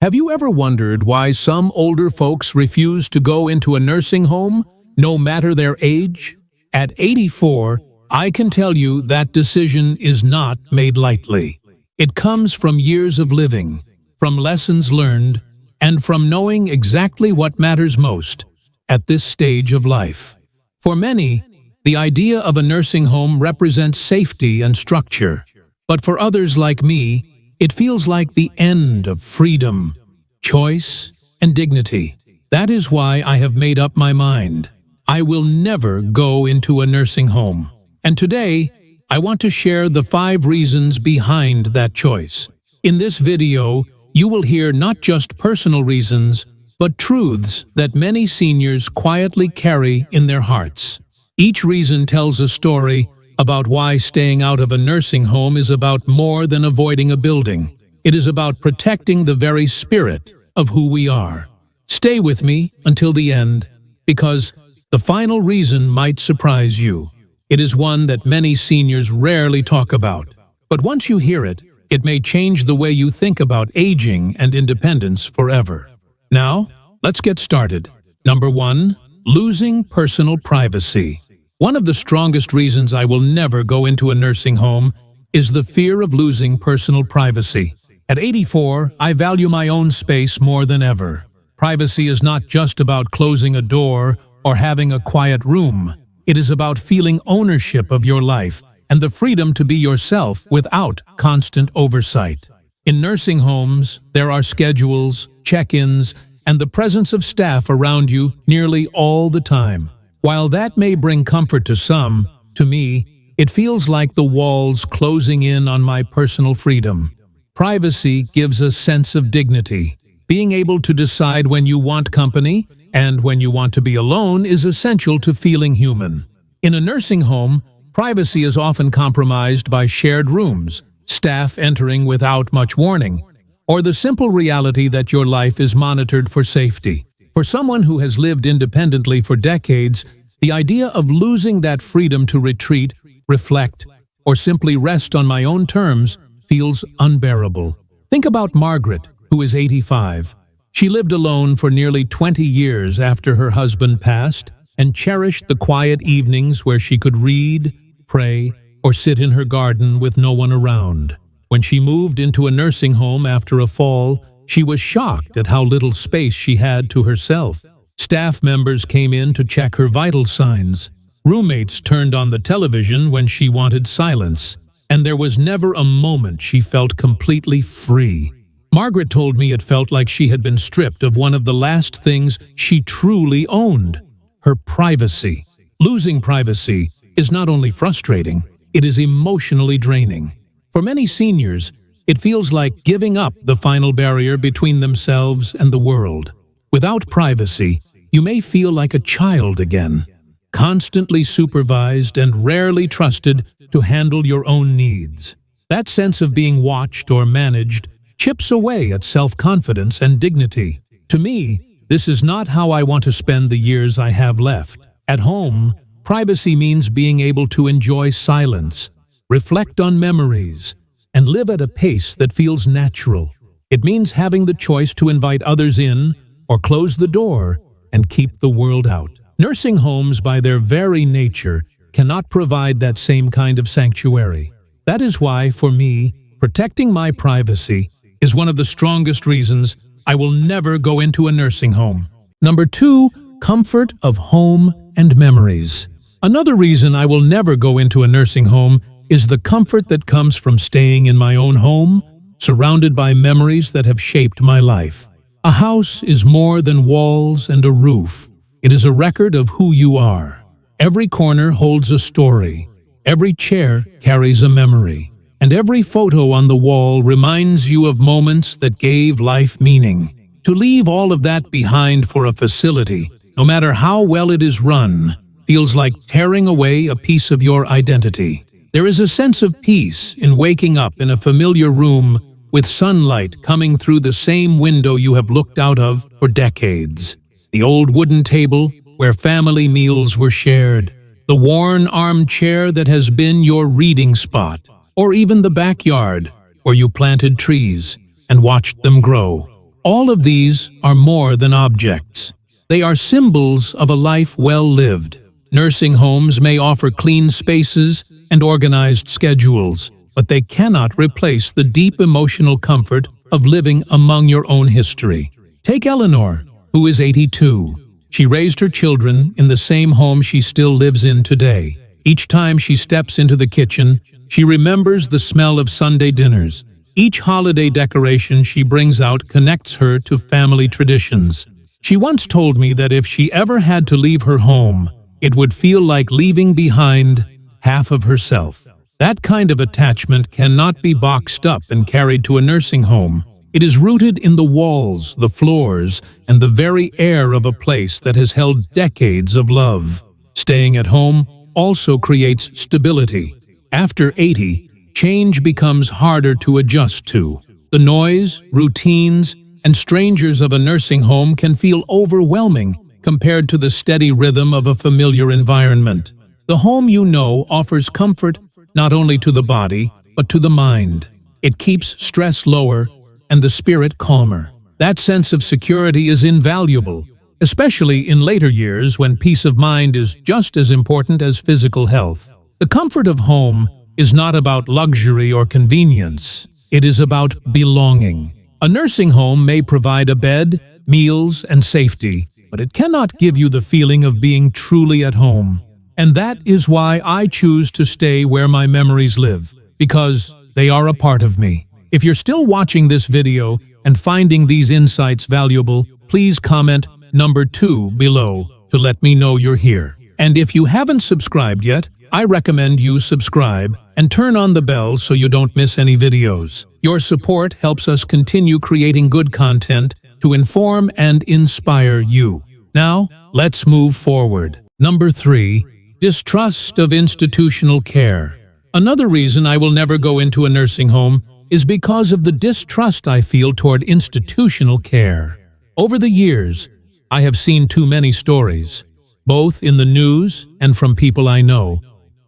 Have you ever wondered why some older folks refuse to go into a nursing home, no matter their age? At 84, I can tell you that decision is not made lightly. It comes from years of living, from lessons learned, and from knowing exactly what matters most at this stage of life. For many, the idea of a nursing home represents safety and structure, but for others like me, it feels like the end of freedom, choice, and dignity. That is why I have made up my mind. I will never go into a nursing home. And today, I want to share the 5 reasons behind that choice. In this video, you will hear not just personal reasons, but truths that many seniors quietly carry in their hearts. Each reason tells a story about why staying out of a nursing home is about more than avoiding a building. It is about protecting the very spirit of who we are. Stay with me until the end, because the final reason might surprise you. It is one that many seniors rarely talk about. But once you hear it, it may change the way you think about aging and independence forever. Now, let's get started. Number 1, losing personal privacy. One of the strongest reasons I will never go into a nursing home is the fear of losing personal privacy. At 84, I value my own space more than ever. Privacy is not just about closing a door or having a quiet room. It is about feeling ownership of your life and the freedom to be yourself without constant oversight. In nursing homes, there are schedules, check-ins, and the presence of staff around you nearly all the time. While that may bring comfort to some, to me, it feels like the walls closing in on my personal freedom. Privacy gives a sense of dignity. Being able to decide when you want company and when you want to be alone is essential to feeling human. In a nursing home, privacy is often compromised by shared rooms, staff entering without much warning, or the simple reality that your life is monitored for safety. For someone who has lived independently for decades, the idea of losing that freedom to retreat, reflect, or simply rest on my own terms feels unbearable. Think about Margaret, who is 85. She lived alone for nearly 20 years after her husband passed and cherished the quiet evenings where she could read, pray, or sit in her garden with no one around. When she moved into a nursing home after a fall, she was shocked at how little space she had to herself. Staff members came in to check her vital signs. Roommates turned on the television when she wanted silence, and there was never a moment she felt completely free. Margaret told me it felt like she had been stripped of one of the last things she truly owned, her privacy. Losing privacy is not only frustrating, it is emotionally draining. For many seniors, it feels like giving up the final barrier between themselves and the world. Without privacy, you may feel like a child again, constantly supervised and rarely trusted to handle your own needs. That sense of being watched or managed chips away at self-confidence and dignity. To me, this is not how I want to spend the years I have left. At home, privacy means being able to enjoy silence, reflect on memories, and live at a pace that feels natural. It means having the choice to invite others in or close the door and keep the world out. Nursing homes, by their very nature, cannot provide that same kind of sanctuary. That is why, for me, protecting my privacy is one of the strongest reasons I will never go into a nursing home. Number 2, comfort of home and memories. Another reason I will never go into a nursing home is the comfort that comes from staying in my own home, surrounded by memories that have shaped my life. A house is more than walls and a roof. It is a record of who you are. Every corner holds a story. Every chair carries a memory. And every photo on the wall reminds you of moments that gave life meaning. To leave all of that behind for a facility, no matter how well it is run, feels like tearing away a piece of your identity. There is a sense of peace in waking up in a familiar room with sunlight coming through the same window you have looked out of for decades. The old wooden table where family meals were shared, the worn armchair that has been your reading spot, or even the backyard where you planted trees and watched them grow. All of these are more than objects. They are symbols of a life well lived. Nursing homes may offer clean spaces and organized schedules, but they cannot replace the deep emotional comfort of living among your own history. Take Eleanor, who is 82. She raised her children in the same home she still lives in today. Each time she steps into the kitchen, she remembers the smell of Sunday dinners. Each holiday decoration she brings out connects her to family traditions. She once told me that if she ever had to leave her home, it would feel like leaving behind half of herself. That kind of attachment cannot be boxed up and carried to a nursing home. It is rooted in the walls, the floors, and the very air of a place that has held decades of love. Staying at home also creates stability. After 80, change becomes harder to adjust to. The noise, routines, and strangers of a nursing home can feel overwhelming compared to the steady rhythm of a familiar environment. The home you know offers comfort not only to the body, but to the mind. It keeps stress lower and the spirit calmer. That sense of security is invaluable, especially in later years when peace of mind is just as important as physical health. The comfort of home is not about luxury or convenience. It is about belonging. A nursing home may provide a bed, meals, and safety, but it cannot give you the feeling of being truly at home. And that is why I choose to stay where my memories live, because they are a part of me. If you're still watching this video and finding these insights valuable, please comment number 2 below to let me know you're here. And if you haven't subscribed yet, I recommend you subscribe and turn on the bell so you don't miss any videos. Your support helps us continue creating good content to inform and inspire you. Now, let's move forward. Number 3. Distrust of institutional care. Another reason I will never go into a nursing home is because of the distrust I feel toward institutional care. Over the years, I have seen too many stories, both in the news and from people I know,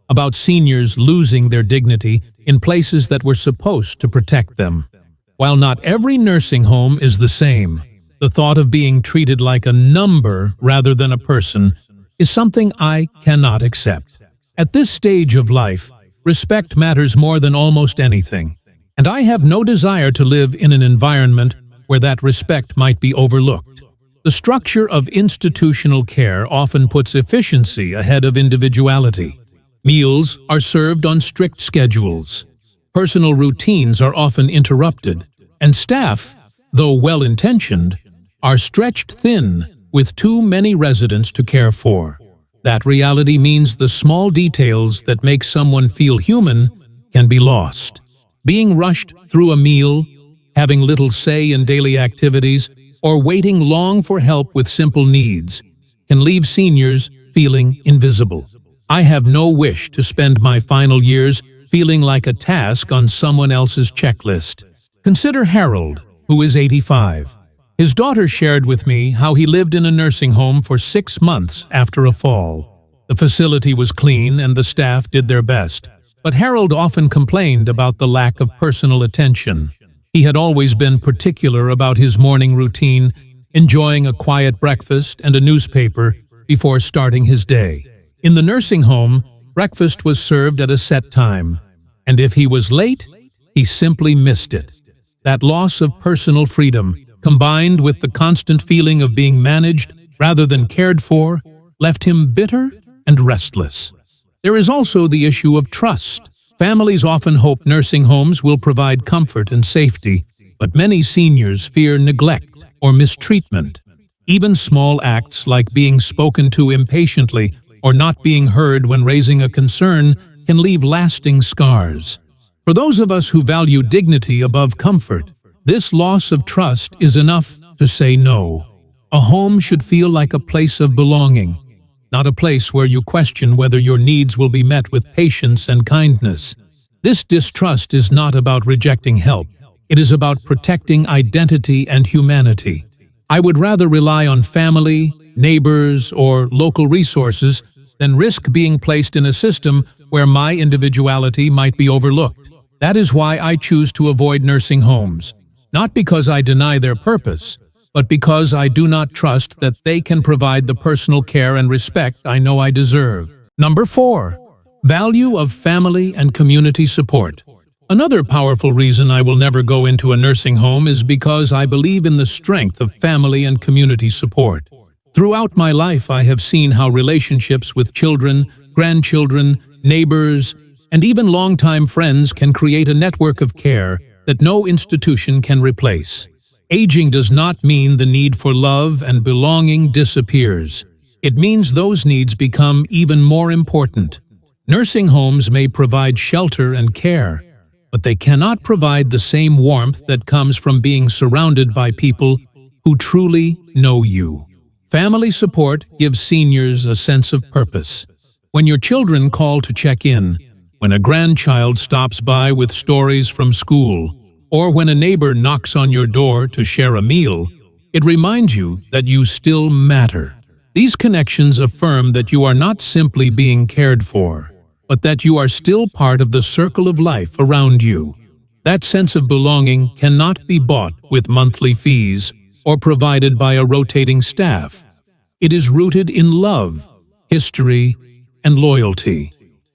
about seniors losing their dignity in places that were supposed to protect them. While not every nursing home is the same, the thought of being treated like a number rather than a person is something I cannot accept. At this stage of life, respect matters more than almost anything, and I have no desire to live in an environment where that respect might be overlooked. The structure of institutional care often puts efficiency ahead of individuality. Meals are served on strict schedules. Personal routines are often interrupted, and staff, though well-intentioned, are stretched thin with too many residents to care for. That reality means the small details that make someone feel human can be lost. Being rushed through a meal, having little say in daily activities, or waiting long for help with simple needs can leave seniors feeling invisible. I have no wish to spend my final years feeling like a task on someone else's checklist. Consider Harold, who is 85. His daughter shared with me how he lived in a nursing home for 6 months after a fall. The facility was clean and the staff did their best, but Harold often complained about the lack of personal attention. He had always been particular about his morning routine, enjoying a quiet breakfast and a newspaper before starting his day. In the nursing home, breakfast was served at a set time, and if he was late, he simply missed it. That loss of personal freedom, combined with the constant feeling of being managed rather than cared for, left him bitter and restless. There is also the issue of trust. Families often hope nursing homes will provide comfort and safety, but many seniors fear neglect or mistreatment. Even small acts like being spoken to impatiently or not being heard when raising a concern can leave lasting scars. For those of us who value dignity above comfort, this loss of trust is enough to say no. A home should feel like a place of belonging, not a place where you question whether your needs will be met with patience and kindness. This distrust is not about rejecting help. It is about protecting identity and humanity. I would rather rely on family, neighbors, or local resources than risk being placed in a system where my individuality might be overlooked. That is why I choose to avoid nursing homes. not because I deny their purpose, but because I do not trust that they can provide the personal care and respect I know I deserve. Number 4. Value of family and community support. Another powerful reason I will never go into a nursing home is because I believe in the strength of family and community support. Throughout my life, I have seen how relationships with children, grandchildren, neighbors, and even longtime friends can create a network of care that no institution can replace. Aging does not mean the need for love and belonging disappears. It means those needs become even more important. Nursing homes may provide shelter and care, but they cannot provide the same warmth that comes from being surrounded by people who truly know you. Family support gives seniors a sense of purpose. When your children call to check in, when a grandchild stops by with stories from school, or when a neighbor knocks on your door to share a meal, it reminds you that you still matter. These connections affirm that you are not simply being cared for, but that you are still part of the circle of life around you. That sense of belonging cannot be bought with monthly fees or provided by a rotating staff. It is rooted in love, history, and loyalty,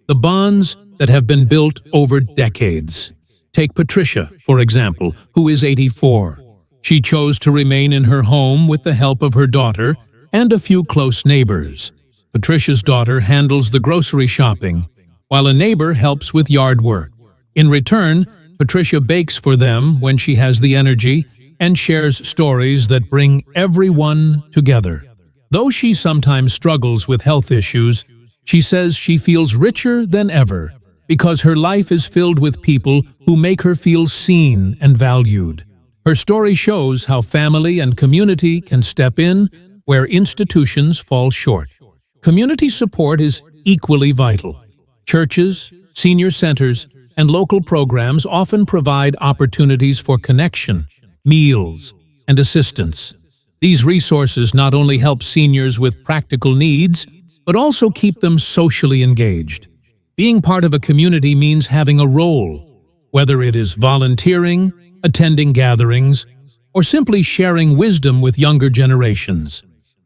the bonds that have been built over decades. Take Patricia, for example, who is 84. She chose to remain in her home with the help of her daughter and a few close neighbors. Patricia's daughter handles the grocery shopping, while a neighbor helps with yard work. In return, Patricia bakes for them when she has the energy and shares stories that bring everyone together. Though she sometimes struggles with health issues, she says she feels richer than ever because her life is filled with people who make her feel seen and valued. Her story shows how family and community can step in where institutions fall short. Community support is equally vital. Churches, senior centers, and local programs often provide opportunities for connection, meals, and assistance. These resources not only help seniors with practical needs, but also keep them socially engaged. Being part of a community means having a role, whether it is volunteering, attending gatherings, or simply sharing wisdom with younger generations.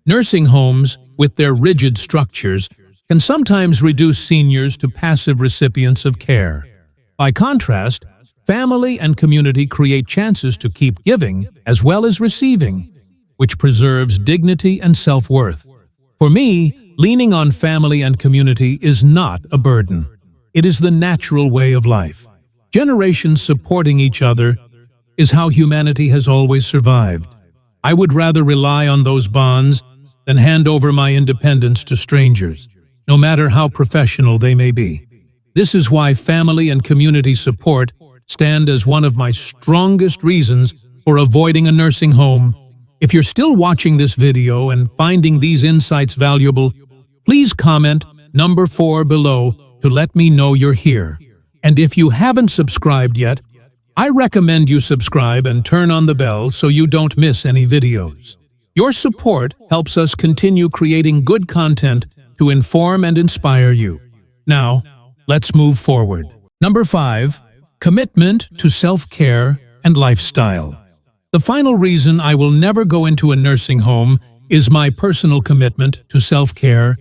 Nursing homes, with their rigid structures, can sometimes reduce seniors to passive recipients of care. By contrast, family and community create chances to keep giving as well as receiving, which preserves dignity and self-worth. For me, leaning on family and community is not a burden. It is the natural way of life. Generations supporting each other is how humanity has always survived. I would rather rely on those bonds than hand over my independence to strangers, no matter how professional they may be. This is why family and community support stand as one of my strongest reasons for avoiding a nursing home. If you're still watching this video and finding these insights valuable, please comment number 4 below to let me know you're here. And if you haven't subscribed yet, I recommend you subscribe and turn on the bell so you don't miss any videos. Your support helps us continue creating good content to inform and inspire you. Now, let's move forward. Number 5. Commitment to self-care and lifestyle. The final reason I will never go into a nursing home is my personal commitment to self-care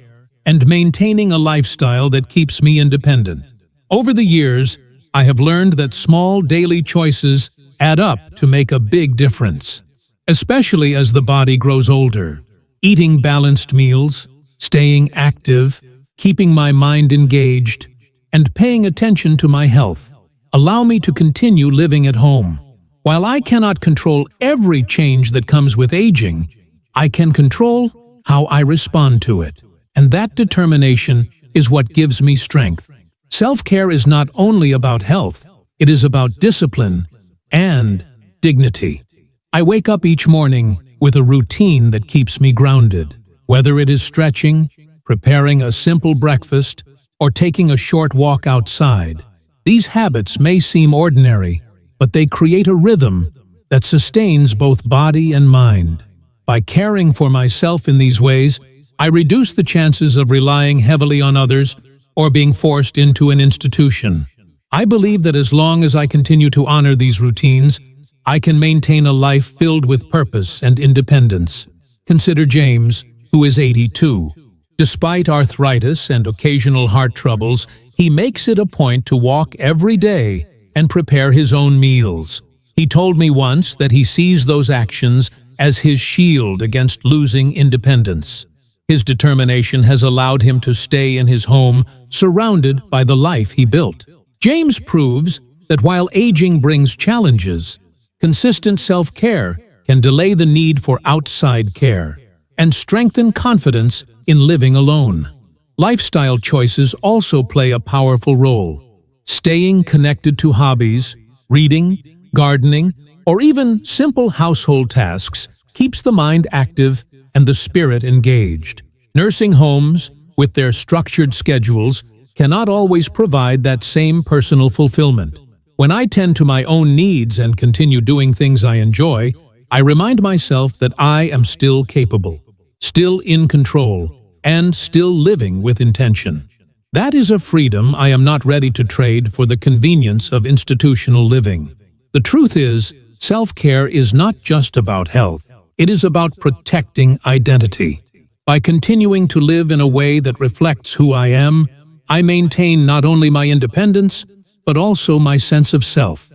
and maintaining a lifestyle that keeps me independent. Over the years, I have learned that small daily choices add up to make a big difference, especially as the body grows older. Eating balanced meals, staying active, keeping my mind engaged, and paying attention to my health allow me to continue living at home. While I cannot control every change that comes with aging, I can control how I respond to it. And that determination is what gives me strength. Self-care is not only about health, it is about discipline and dignity. I wake up each morning with a routine that keeps me grounded. Whether it is stretching, preparing a simple breakfast, or taking a short walk outside, these habits may seem ordinary, but they create a rhythm that sustains both body and mind. By caring for myself in these ways, I reduce the chances of relying heavily on others or being forced into an institution. I believe that as long as I continue to honor these routines, I can maintain a life filled with purpose and independence. Consider James, who is 82. Despite arthritis and occasional heart troubles, he makes it a point to walk every day and prepare his own meals. He told me once that he sees those actions as his shield against losing independence. His determination has allowed him to stay in his home, surrounded by the life he built. James proves that while aging brings challenges, consistent self-care can delay the need for outside care and strengthen confidence in living alone. Lifestyle choices also play a powerful role. Staying connected to hobbies, reading, gardening, or even simple household tasks keeps the mind active and the spirit engaged. Nursing homes, with their structured schedules, cannot always provide that same personal fulfillment. When I tend to my own needs and continue doing things I enjoy, I remind myself that I am still capable, still in control, and still living with intention. That is a freedom I am not ready to trade for the convenience of institutional living. The truth is, self-care is not just about health. It is about protecting identity. By continuing to live in a way that reflects who I am, I maintain not only my independence, but also my sense of self.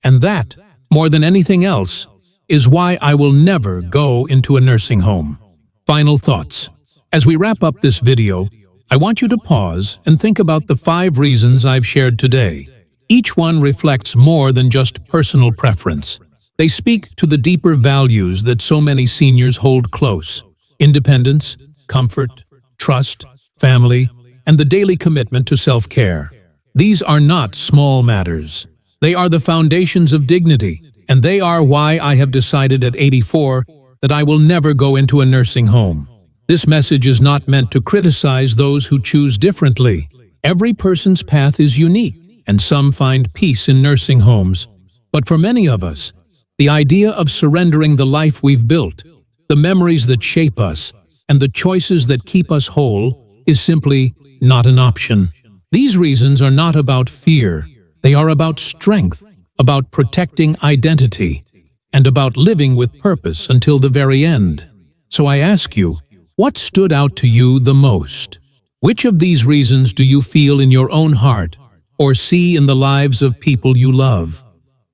And that, more than anything else, is why I will never go into a nursing home. Final thoughts. As we wrap up this video, I want you to pause and think about the 5 reasons I've shared today. Each one reflects more than just personal preference. They speak to the deeper values that so many seniors hold close: independence, comfort, trust, family, and the daily commitment to self-care. These are not small matters. They are the foundations of dignity, and they are why I have decided at 84 that I will never go into a nursing home. This message is not meant to criticize those who choose differently. Every person's path is unique, and some find peace in nursing homes. But for many of us, the idea of surrendering the life we've built, the memories that shape us, and the choices that keep us whole is simply not an option. These reasons are not about fear. They are about strength, about protecting identity, and about living with purpose until the very end. So I ask you, what stood out to you the most? Which of these reasons do you feel in your own heart or see in the lives of people you love?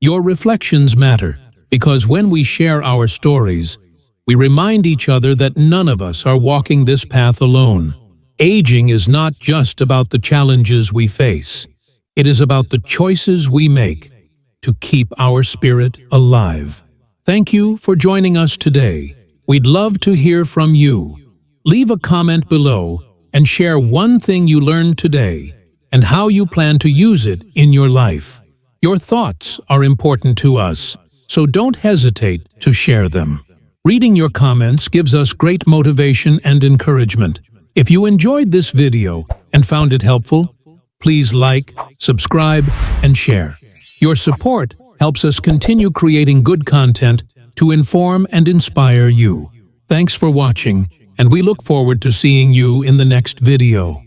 Your reflections matter, because when we share our stories, we remind each other that none of us are walking this path alone. Aging is not just about the challenges we face. It is about the choices we make to keep our spirit alive. Thank you for joining us today. We'd love to hear from you. Leave a comment below and share one thing you learned today and how you plan to use it in your life. Your thoughts are important to us, so don't hesitate to share them. Reading your comments gives us great motivation and encouragement. If you enjoyed this video and found it helpful, please like, subscribe, and share. Your support helps us continue creating good content to inform and inspire you. Thanks for watching, and we look forward to seeing you in the next video.